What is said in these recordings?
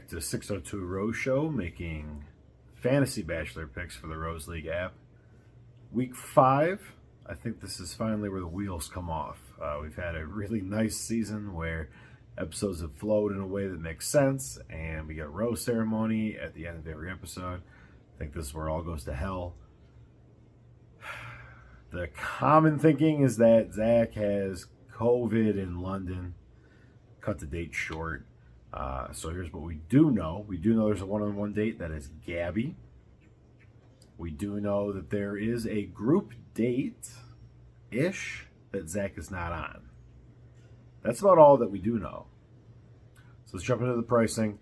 back to 602 Rose Show, making fantasy Bachelor picks for the Rose League app. Week 5, I think this is finally where the wheels come off. We've had a really nice season where episodes have flowed in a way that makes sense, and we get a rose ceremony at the end of every episode. I think this is where all goes to hell. The common thinking is that Zach has COVID in London. Cut the date short. So here's what we do know. We do know there's a one-on-one date that is Gabby. We do know that there is a group date-ish that Zach is not on. That's about all that we do know. So let's jump into the pricing.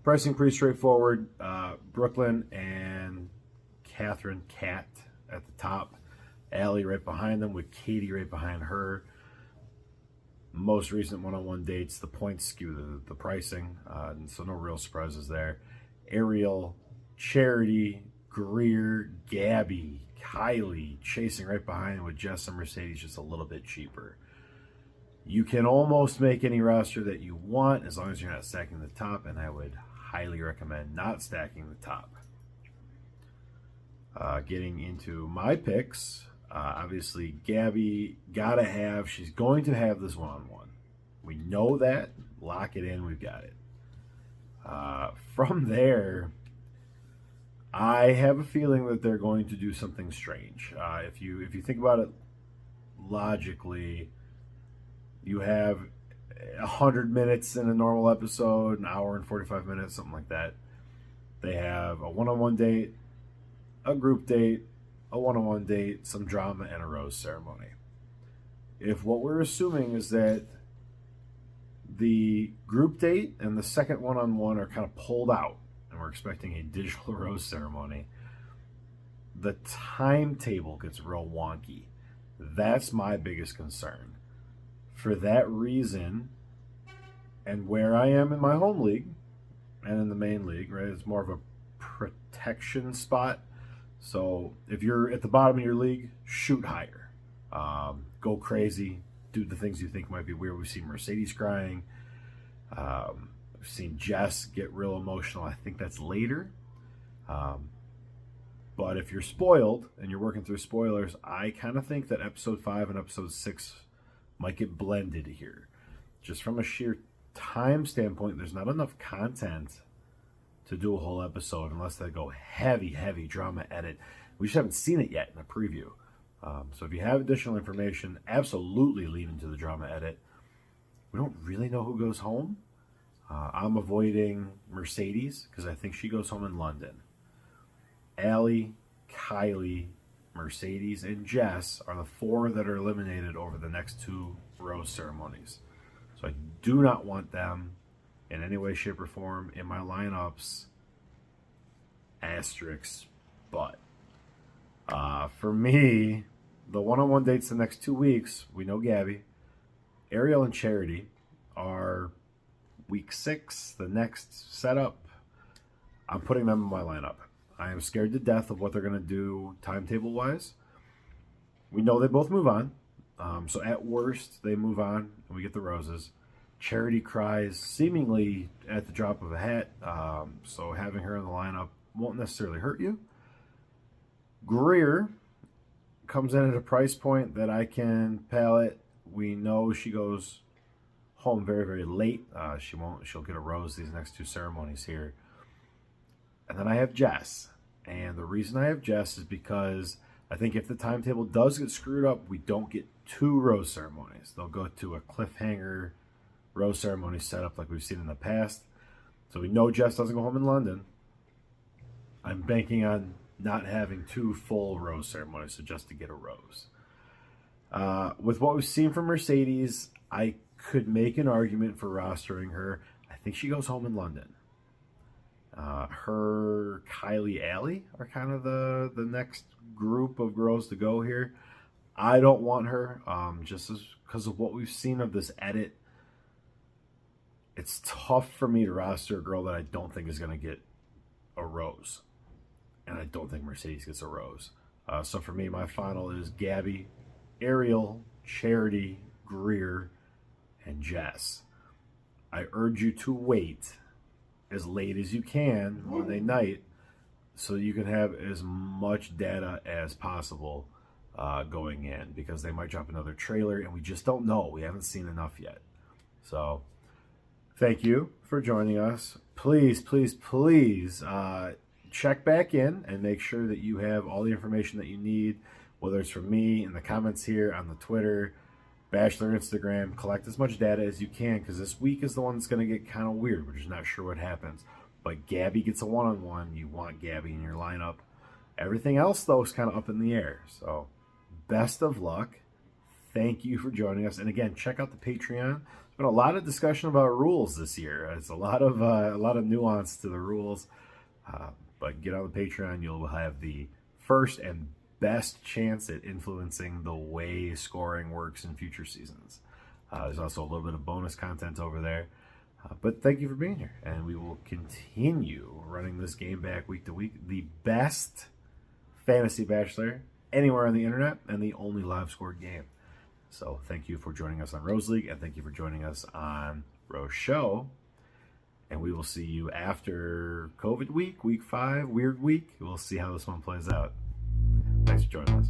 Pricing pretty straightforward. Brooklyn and Catherine Cat at the top. Allie right behind them with Katie right behind her. Most recent one-on-one dates, the points skew the pricing, and so no real surprises there. Ariel, Charity, Greer, Gabby, Kylie chasing right behind with Jess and Mercedes just a little bit cheaper. You can almost make any roster that you want as long as you're not stacking the top, and I would highly recommend not stacking the top. Getting into my picks, obviously Gabby she's going to have this one-on-one. We know that. Lock it in. We've got it. From there, I have a feeling that they're going to do something strange. If you think about it logically, you have 100 minutes in a normal episode, an hour and 45 minutes, something like that. They have a one-on-one date, a group date, a one-on-one date, some drama, and a rose ceremony. If what we're assuming is that the group date and the second one-on-one are kind of pulled out, and we're expecting a digital rose ceremony, the timetable gets real wonky. That's my biggest concern. For that reason, and where I am in my home league and in the main league, right, it's more of a protection spot. So if you're at the bottom of your league, shoot higher. Go crazy. Do the things you think might be weird. We've seen Mercedes crying. We've seen Jess get real emotional. I think that's later. But if you're spoiled and you're working through spoilers, I kind of think that episode 5 and episode 6 might get blended here. Just from a sheer time standpoint, there's not enough content to do a whole episode unless they go heavy drama edit. We just haven't seen it yet in the preview. So if you have additional information, absolutely lean into the drama edit. We don't really know who goes home. I'm avoiding Mercedes because I think she goes home in London. Allie, Kylie, Mercedes, and Jess are the 4 that are eliminated over the next 2 rose ceremonies. So I do not want them in any way, shape, or form in my lineups. Asterisks, but for me, the one-on-one dates the next 2 weeks, we know Gabby, Ariel, and Charity are week 6, the next setup. I'm putting them in my lineup. I am scared to death of what they're going to do timetable-wise. We know they both move on. So at worst, they move on and we get the roses. Charity cries seemingly at the drop of a hat. So having her in the lineup won't necessarily hurt you. Greer comes in at a price point that I can palate. We know she goes home very late. She'll get a rose these next 2 ceremonies here. And then I have Jess. And the reason I have Jess is because I think if the timetable does get screwed up, we don't get 2 rose ceremonies. They'll go to a cliffhanger rose ceremony setup like we've seen in the past. So we know Jess doesn't go home in London. I'm banking on not having 2 full rose ceremonies, so just to get a rose. With what we've seen from Mercedes, I could make an argument for rostering her. I think she goes home in London. Her, Kylie, Allie are kind of the next group of girls to go here. I don't want her, just because of what we've seen of this edit. It's tough for me to roster a girl that I don't think is going to get a rose. And I don't think Mercedes gets a rose. So for me, my final is Gabby, Ariel, Charity, Greer, and Jess. I urge you to wait as late as you can Monday night, so you can have as much data as possible going in, because they might drop another trailer and we just don't know. We haven't seen enough yet. So thank you for joining us. Please, please, please check back in and make sure that you have all the information that you need, whether it's from me in the comments here, on the Twitter, Bachelor Instagram. Collect as much data as you can, because this week is the one that's going to get kind of weird. We're just not sure what happens. But Gabby gets a one-on-one. You want Gabby in your lineup. Everything else, though, is kind of up in the air. So best of luck. Thank you for joining us. And again, check out the Patreon. There's been a lot of discussion about rules this year. It's a lot of nuance to the rules. But get on the Patreon. You'll have the first and best chance at influencing the way scoring works in future seasons. There's also a little bit of bonus content over there. But thank you for being here, and we will continue running this game back week to week. The best fantasy Bachelor anywhere on the internet, and the only live scored game. So thank you for joining us on Rose League, and thank you for joining us on Rose Show. And we will see you after COVID week, week 5, weird week. We'll see how this one plays out. Thanks for joining us.